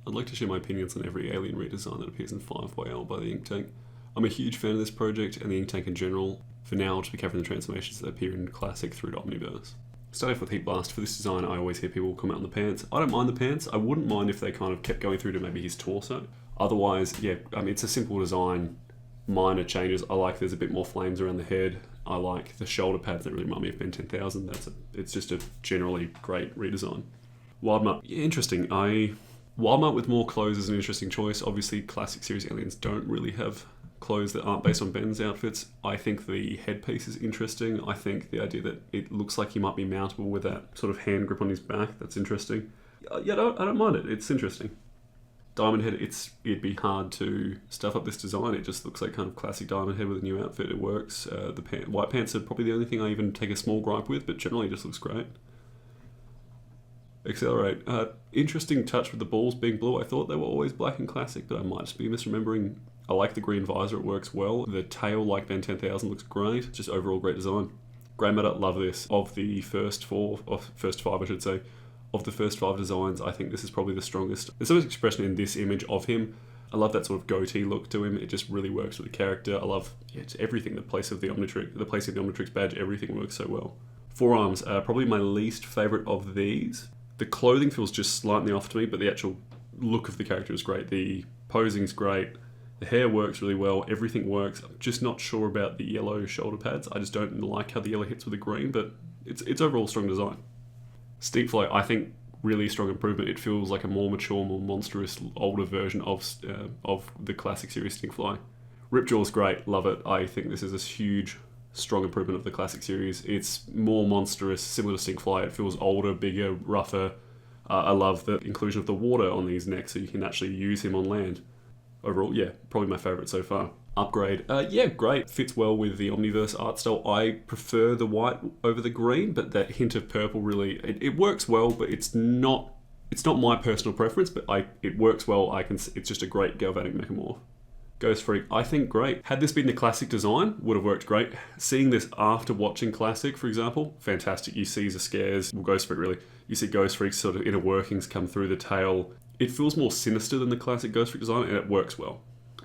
I'd like to share my opinions on every alien redesign that appears in 5YL by the Ink Tank. I'm a huge fan of this project and the Ink Tank in general. For now, I'll just be covering the transformations that appear in Classic through to Omniverse. Starting off with Heat Blast, for this design I always hear people comment on the pants. I don't mind the pants. I wouldn't mind if they kind of kept going through to maybe his torso. Otherwise, yeah, I mean, it's a simple design, minor changes. I like there's a bit more flames around the head. I like the shoulder pads that really remind me of Ben 10,000. It's just a generally great redesign. Wildmutt, yeah, interesting. Wildmutt with more clothes is an interesting choice. Obviously, Classic Series aliens don't really have clothes that aren't based on Ben's outfits. I think the headpiece is interesting. I think the idea that it looks like he might be mountable with that sort of hand grip on his back, that's interesting. Yeah, I don't mind it. It's interesting. Diamond Head, it'd be hard to stuff up this design. It just looks like kind of classic Diamond Head with a new outfit. It works. The white pants are probably the only thing I even take a small gripe with, but generally it just looks great. Accelerate. Interesting touch with the balls being blue. I thought they were always black in Classic, but I might just be misremembering. I like the green visor, it works well. The tail, like Ben 10,000, looks great. Just overall great design. Grey Matter, love this. Of the first five, I should say, of the first 5 designs, I think this is probably the strongest. There's so much expression in this image of him. I love that sort of goatee look to him. It just really works with the character. I love it's everything. The place of the Omnitrix badge, everything works so well. Forearms, probably my least favourite of these. The clothing feels just slightly off to me, but the actual look of the character is great. The posing's great. The hair works really well. Everything works. I'm just not sure about the yellow shoulder pads. I just don't like how the yellow hits with the green, but it's overall strong design. Steep Flow, I think really strong improvement. It feels like a more mature, more monstrous, older version of the Classic Series Stinkfly. Ripjaw's great. Love it. I think this is a huge, strong improvement of the Classic Series. It's more monstrous, similar to Stinkfly. It feels older, bigger, rougher. I love the inclusion of the water on these necks so you can actually use him on land. Overall, yeah, probably my favourite so far. Upgrade, yeah, great. Fits well with the Omniverse art style. I prefer the white over the green, but that hint of purple really, it works well, but it's not my personal preference, but it works well. It's just a great galvanic mechamorph. Ghost Freak, I think great. Had this been the Classic design, would have worked great. Seeing this after watching Classic, for example, fantastic. You see the scares, well, Ghost Freak really, you see Ghost Freak's sort of inner workings come through the tail. It feels more sinister than the Classic Ghost Freak design, and it works well.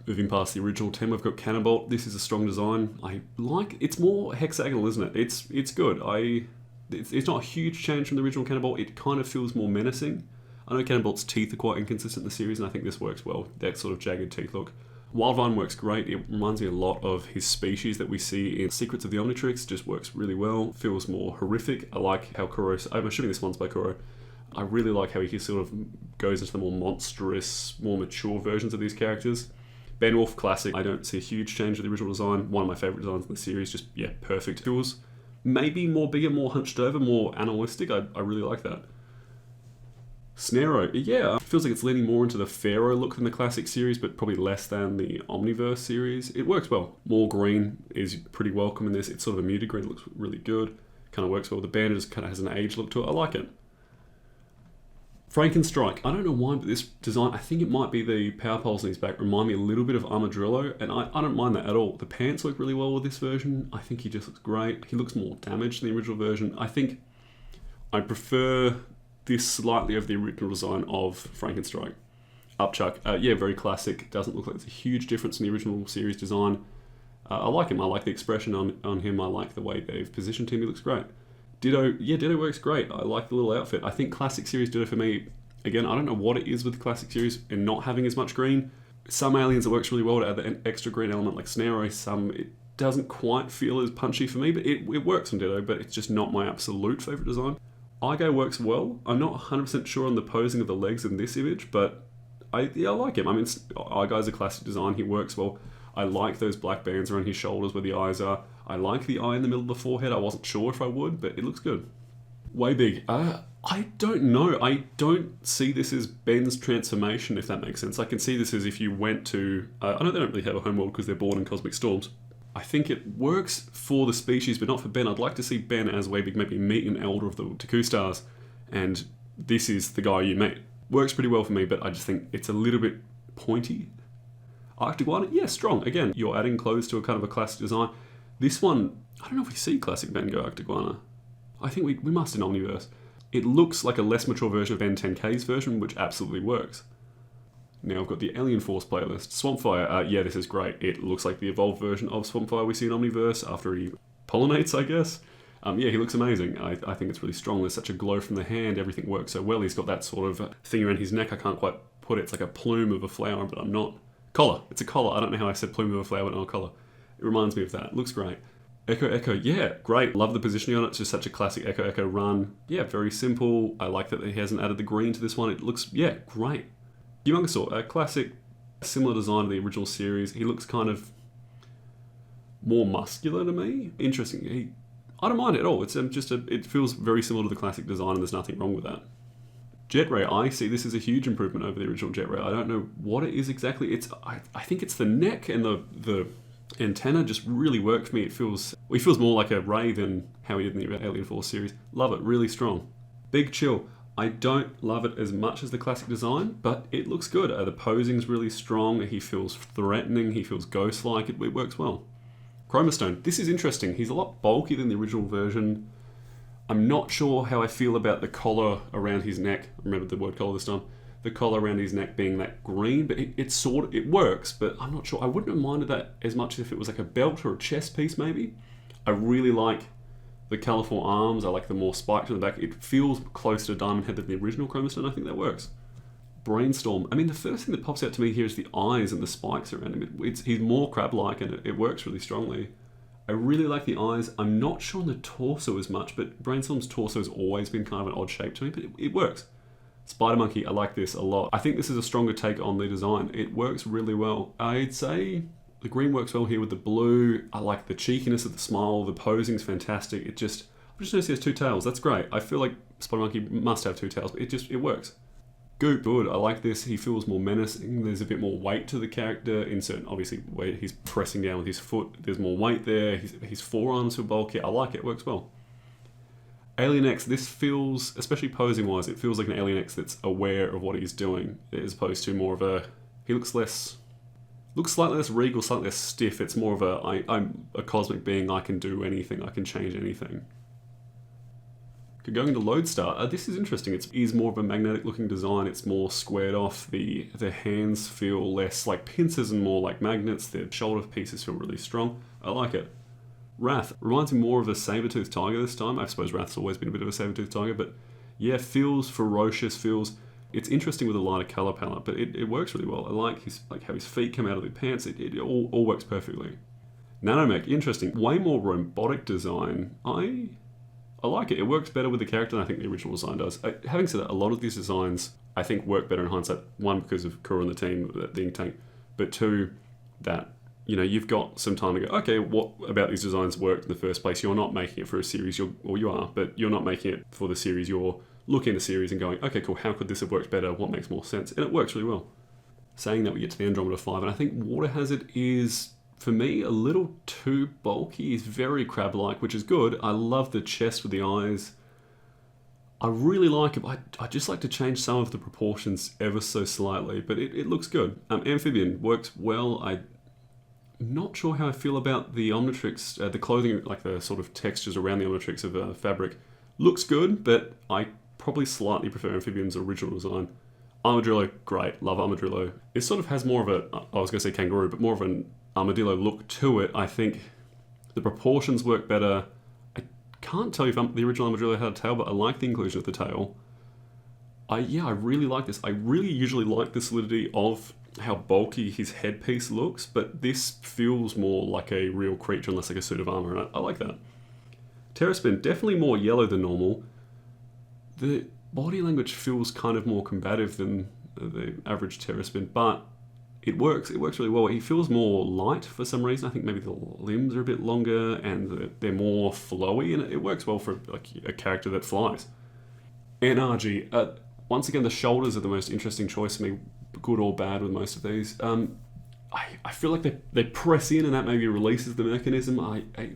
Moving past the original team, we've got Cannonbolt. This is a strong design. It's more hexagonal, isn't it? It's good. It's not a huge change from the original Cannonbolt. It kind of feels more menacing. I know Cannonbolt's teeth are quite inconsistent in the series, and I think this works well. That sort of jagged teeth look. Wildvine works great. It reminds me a lot of his species that we see in Secrets of the Omnitrix. Just works really well. Feels more horrific. I like how Kuro, I'm assuming this one's by Kuro. I really like how he sort of goes into the more monstrous, more mature versions of these characters. Benwolf, classic. I don't see a huge change with the original design. One of my favourite designs in the series. Just, yeah, perfect. Feels maybe more bigger, more hunched over, more animalistic. I really like that. Snarrow, yeah, feels like it's leaning more into the Pharaoh look than the Classic series, but probably less than the Omniverse series. It works well. More green is pretty welcome in this. It's sort of a muted green, it looks really good. Kind of works well. The bandit just kind of has an age look to it. I like it. Frankenstrike. I don't know why, but this design, I think it might be the power poles in his back, remind me a little bit of Armadillo, and I don't mind that at all. The pants look really well with this version. I think he just looks great. He looks more damaged than the original version. I think I prefer this slightly over the original design of Frankenstrike. Upchuck, yeah, very classic. Doesn't look like there's a huge difference in the original series design. I like him. I like the expression on him. I like the way they've positioned him. He looks great. Ditto, yeah, Ditto works great. I like the little outfit. I think Classic Series Ditto for me, again, I don't know what it is with the Classic Series and not having as much green. Some aliens it works really well to add the extra green element like Snarrow. Some it doesn't quite feel as punchy for me, but it works on Ditto, but it's just not my absolute favourite design. Igo works well. I'm not 100% sure on the posing of the legs in this image, but I like him. I mean, Igo's a classic design. He works well. I like those black bands around his shoulders where the eyes are. I like the eye in the middle of the forehead. I wasn't sure if I would, but it looks good. Way Big. I don't know. I don't see this as Ben's transformation, if that makes sense. I can see this as if you went to... I know they don't really have a homeworld because they're born in cosmic storms. I think it works for the species, but not for Ben. I'd like to see Ben as Way Big maybe meet an elder of the Taku stars, and this is the guy you meet. Works pretty well for me, but I just think it's a little bit pointy. Arctic One, yeah, strong. Again, you're adding clothes to a kind of a classic design. This one, I don't know if we see classic Ben go Arctic One. I think we must in Omniverse. It looks like a less mature version of Ben 10K's version, which absolutely works. Now I've got the Alien Force playlist. Swampfire, yeah, this is great. It looks like the evolved version of Swampfire we see in Omniverse after he pollinates, I guess. Yeah, he looks amazing. I think it's really strong. There's such a glow from the hand. Everything works so well. He's got that sort of thing around his neck. I can't quite put it. It's like a plume of a flower, but I'm not. Collar. It's a collar. I don't know how I said plume of a flower, but not a collar. It reminds me of that. It looks great. Echo Echo, yeah, great. Love the positioning on it. It's just such a classic Echo Echo run. Yeah, very simple. I like that he hasn't added the green to this one. It looks, yeah, great. Humongousaur, a classic, similar design to the original series. He looks kind of more muscular to me. Interesting. I don't mind it at all. It's it feels very similar to the classic design, and there's nothing wrong with that. Jetray, I see this is a huge improvement over the original Jetray. I don't know what it is exactly. I think it's the neck and the antenna just really work for me. It feels more like a Ray than how he did in the Alien Force series. Love it, really strong. Big Chill. I don't love it as much as the classic design, but it looks good. The posing's really strong. He feels threatening. He feels ghost-like. It works well. Chromastone. This is interesting. He's a lot bulkier than the original version. I'm not sure how I feel about the collar around his neck. Remember the word collar this time. The collar around his neck being that green, but it works, but I'm not sure. I wouldn't have minded that as much if it was like a belt or a chest piece maybe. I really like the colourful arms. I like the more spiked on the back. It feels closer to Diamond Head than the original Chromastone. I think that works. Brainstorm. I mean, the first thing that pops out to me here is the eyes and the spikes around him. He's more crab-like and it works really strongly. I really like the eyes. I'm not sure on the torso as much, but Brainstorm's torso has always been kind of an odd shape to me, but it works. Spider Monkey, I like this a lot. I think this is a stronger take on the design. It works really well. I'd say the green works well here with the blue. I like the cheekiness of the smile. The posing's fantastic. I just noticed he has two tails. That's great. I feel like Spider Monkey must have two tails, but it works. Goop, good. I like this. He feels more menacing. There's a bit more weight to the character in certain, obviously, where he's pressing down with his foot. There's more weight there. His forearms feel bulky. I like it. It works well. Alien X, this feels, especially posing wise, it feels like an Alien X that's aware of what he's doing, as opposed to more of a, he looks slightly less regal, slightly less stiff. It's more of I'm a cosmic being, I can do anything, I can change anything. Going into Lodestar, this is interesting. It is more of a magnetic looking design. It's more squared off. The hands feel less like pincers and more like magnets. The shoulder pieces feel really strong. I like it. Wrath reminds me more of a saber-toothed tiger this time. I suppose Wrath's always been a bit of a saber-toothed tiger, but yeah, feels ferocious, it's interesting with a lighter colour palette, but it works really well. I like how his feet come out of the pants. It all works perfectly. Nanomech, interesting. Way more robotic design. I like it. It works better with the character than I think the original design does. Having said that, a lot of these designs I think work better in hindsight. One, because of Kura and the team, the ink tank, but two, that you've got some time to go, okay, what about these designs worked in the first place? You're not making it for a series, you are, but you're not making it for the series. You're looking at the series and going, okay, cool, how could this have worked better? What makes more sense? And it works really well. Saying that, we get to the Andromeda 5, and I think Water Hazard is, for me, a little too bulky. He's very crab-like, which is good. I love the chest with the eyes. I really like it. I just like to change some of the proportions ever so slightly, but it looks good. Amphibian works well. I'm not sure how I feel about the Omnitrix, the clothing, like the sort of textures around the Omnitrix of fabric. Looks good, but I probably slightly prefer Amphibian's original design. Armadillo, great, love Armadillo. It sort of has more of a, I was going to say kangaroo, but more of an armadillo look to it. I think the proportions work better. I can't tell you if the original Armadillo had a tail, but I like the inclusion of the tail. I really like this. I really usually like the solidity of how bulky his headpiece looks, but this feels more like a real creature and less like a suit of armor, and I like that. Terraspin, definitely more yellow than normal. The body language feels kind of more combative than the average Terraspin, but it works really well. He feels more light for some reason. I think maybe the limbs are a bit longer and they're more flowy, and it works well for like a character that flies. NRG, once again, the shoulders are the most interesting choice for me, good or bad with most of these. I feel like they press in and that maybe releases the mechanism.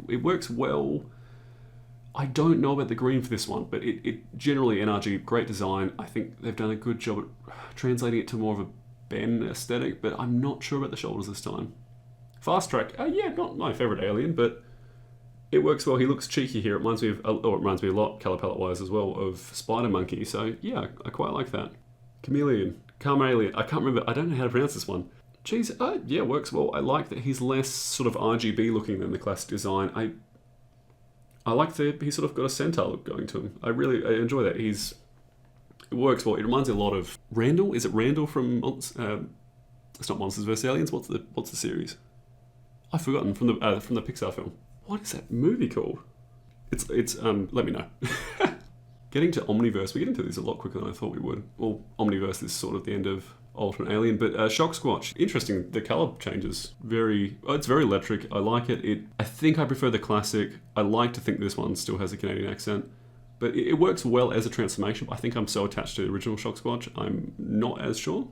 It works well. I don't know about the green for this one, but it generally, NRG, great design. I think they've done a good job at translating it to more of a Ben aesthetic, but I'm not sure about the shoulders this time. Fast Track, yeah, not my favourite alien, but it works well. He looks cheeky here. It reminds me a lot, colour palette wise as well, of Spider Monkey. So yeah, I quite like that. Chameleon, Carmelian. I can't remember. I don't know how to pronounce this one. Geez, yeah, works well. I like that he's less sort of RGB looking than the classic design. I like that he's sort of got a centaur look going to him. I enjoy that. It works well. It reminds me a lot of Randall. Is it Randall from it's not Monsters vs Aliens. What's the series? I've forgotten from the Pixar film. What is that movie called? It's let me know. Getting to Omniverse, we get into this a lot quicker than I thought we would. Well, Omniverse is sort of the end of Ultimate Alien, but Shock Squatch, interesting. The color changes it's very electric. I like it. I think I prefer the classic. I like to think this one still has a Canadian accent, but it works well as a transformation. But I think I'm so attached to the original Shock Squatch, I'm not as sure.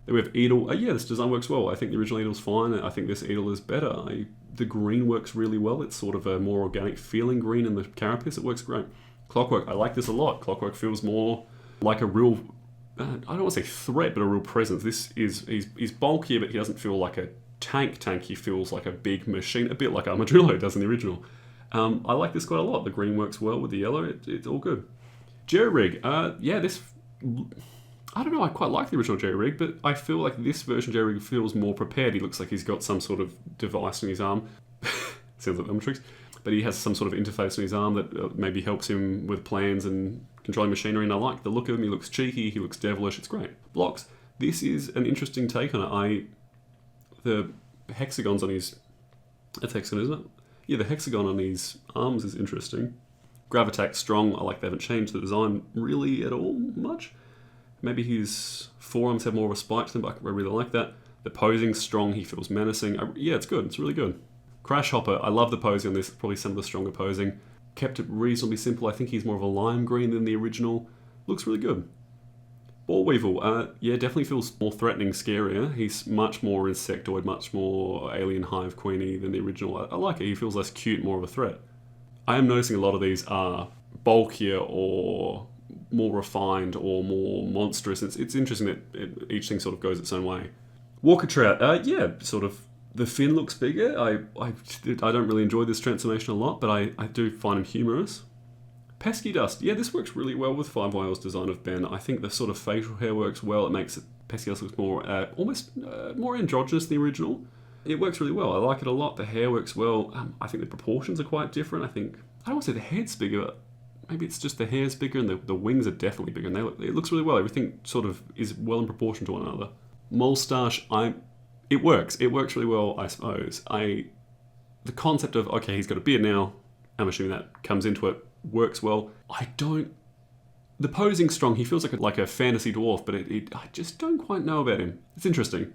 Then we have Edel. Yeah, this design works well. I think the original Edel's fine. I think this Edel is better. The green works really well. It's sort of a more organic feeling green in the carapace. It works great. Clockwork, I like this a lot. Clockwork feels more like a real, I don't want to say threat, but a real presence. He's bulkier, but he doesn't feel like a tank. He feels like a big machine, a bit like Armadillo does in the original. I like this quite a lot. The green works well with the yellow. It's all good. Jerry Rig, this, I don't know, I quite like the original Jerry Rig, but I feel like this version of Jerry Rig feels more prepared. He looks like he's got some sort of device in his arm. Sounds like Omnitrix. But he has some sort of interface on his arm that maybe helps him with plans and controlling machinery, and I like the look of him. He looks cheeky, he looks devilish, it's great. Blocks, this is an interesting take on it. The hexagons on his... That's hexagon, isn't it? Yeah, the hexagon on his arms is interesting. Gravitax, strong. I like they haven't changed the design really at all much. Maybe his forearms have more of a spike to them, but I really like that. The posing's strong, he feels menacing. Yeah, it's good, it's really good. Crash Hopper, I love the posing on this, probably some of the stronger posing. Kept it reasonably simple. I think he's more of a lime green than the original. Looks really good. Ball Weevil, yeah, definitely feels more threatening, scarier. He's much more insectoid, much more alien hive queeny than the original. I like it, he feels less cute, more of a threat. I am noticing a lot of these are bulkier or more refined or more monstrous. It's interesting that each thing sort of goes its own way. Walker Trout, yeah, sort of. The fin looks bigger. I don't really enjoy this transformation a lot, but I do find him humorous. Pesky Dust. Yeah, this works really well with 5YL's design of Ben. I think the sort of facial hair works well. It makes Pesky Dust look more, almost more androgynous than the original. It works really well. I like it a lot. The hair works well. I think the proportions are quite different. I don't want to say the head's bigger, but maybe it's just the hair's bigger and the wings are definitely bigger. And it looks really well. Everything sort of is well in proportion to one another. Molestache, It works. It works really well, I suppose. The concept of, okay, he's got a beard now, I'm assuming that comes into it, works well. The posing's strong. He feels like a fantasy dwarf, but I just don't quite know about him. It's interesting.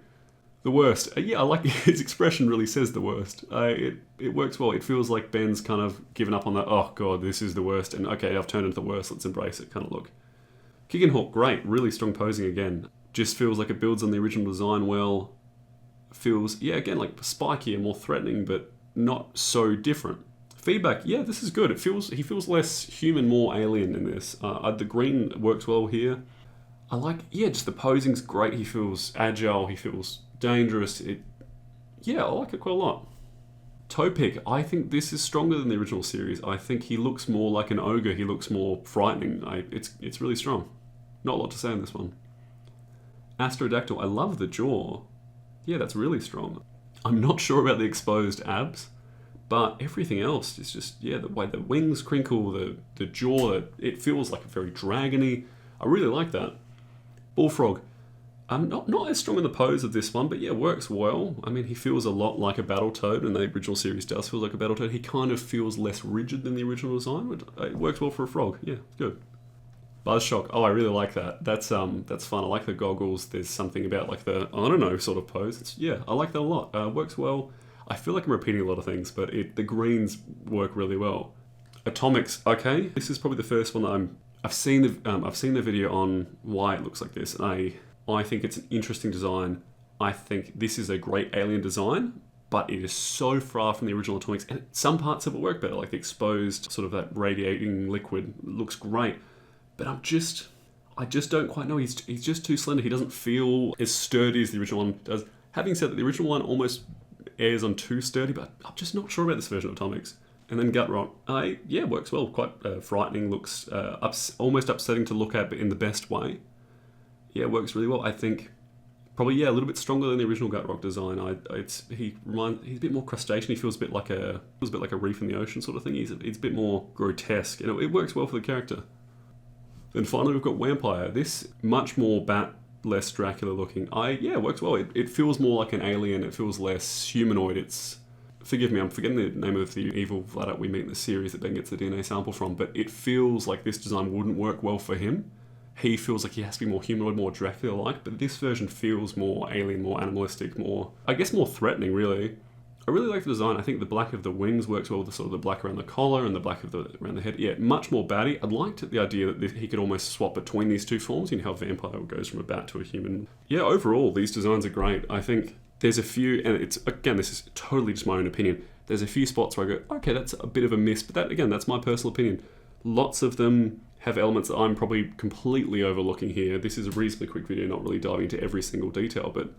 The worst. Yeah, I like his expression really says the worst. It works well. It feels like Ben's kind of given up on that, oh god, this is the worst, and okay, I've turned into the worst, let's embrace it kind of look. Kick and Hawk, great. Really strong posing again. Just feels like it builds on the original design well. Feels, yeah, again, like spiky and more threatening, but not so different. Feedback, yeah, this is good. He feels less human, more alien in this. The green works well here. I like, yeah, just the posing's great. He feels agile, he feels dangerous. Yeah, I like it quite a lot. Topic, I think this is stronger than the original series. I think he looks more like an ogre. He looks more frightening. It's really strong. Not a lot to say on this one. Astrodactyl, I love the jaw. Yeah, that's really strong. I'm not sure about the exposed abs, but everything else is just, yeah, the way the wings crinkle, the jaw, it feels like a very dragony. I really like that. Bullfrog, I'm not as strong in the pose of this one, but yeah, works well. I mean, he feels a lot like a Battletoad, and the original series does feel like a Battletoad. He kind of feels less rigid than the original design, but it works well for a frog. Yeah, it's good. Buzzshock, I really like that. That's fun. I like the goggles. There's something about like the, I don't know, sort of pose. Yeah, I like that a lot. Works well. I feel like I'm repeating a lot of things, but the greens work really well. Atomics, okay. This is probably the first one that I've seen the video on why it looks like this, and I think it's an interesting design. I think this is a great alien design, but it is so far from the original Atomics, and some parts of it work better, like the exposed sort of that radiating liquid looks great. But I just don't quite know. He's just too slender. He doesn't feel as sturdy as the original one does. Having said that, the original one almost airs on too sturdy, but I'm just not sure about this version of Atomics. And then Gut Rot, yeah, works well. Quite frightening. Looks almost upsetting to look at, but in the best way. yeah, it works really well. I think probably, yeah, a little bit stronger than the original Gutrock design. He's a bit more crustacean. He feels a bit like a reef in the ocean sort of thing. He's a bit more grotesque. You know, it works well for the character. Then finally we've got Vampire. This much more bat, less Dracula looking. It works well. It feels more like an alien. It feels less humanoid. Forgive me, I'm forgetting the name of the evil Vladak we meet in the series that Ben gets the DNA sample from, but it feels like this design wouldn't work well for him. He feels like he has to be more humanoid, more Dracula-like, but this version feels more alien, more animalistic, more threatening, really. I really like the design. I think the black of the wings works well with the sort of the black around the collar and the black around the head. Yeah, much more batty. I liked the idea that he could almost swap between these two forms, you know how Vampire goes from a bat to a human. Yeah, overall, these designs are great. I think there's a few, and this is totally just my own opinion, there's a few spots where I go, okay, that's a bit of a miss, but that's my personal opinion. Lots of them have elements that I'm probably completely overlooking here. This is a reasonably quick video, not really diving into every single detail, but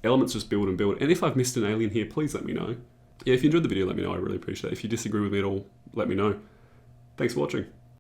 elements just build and build. And if I've missed an alien here, please let me know. Yeah, if you enjoyed the video, let me know. I really appreciate it. If you disagree with me at all, let me know. Thanks for watching.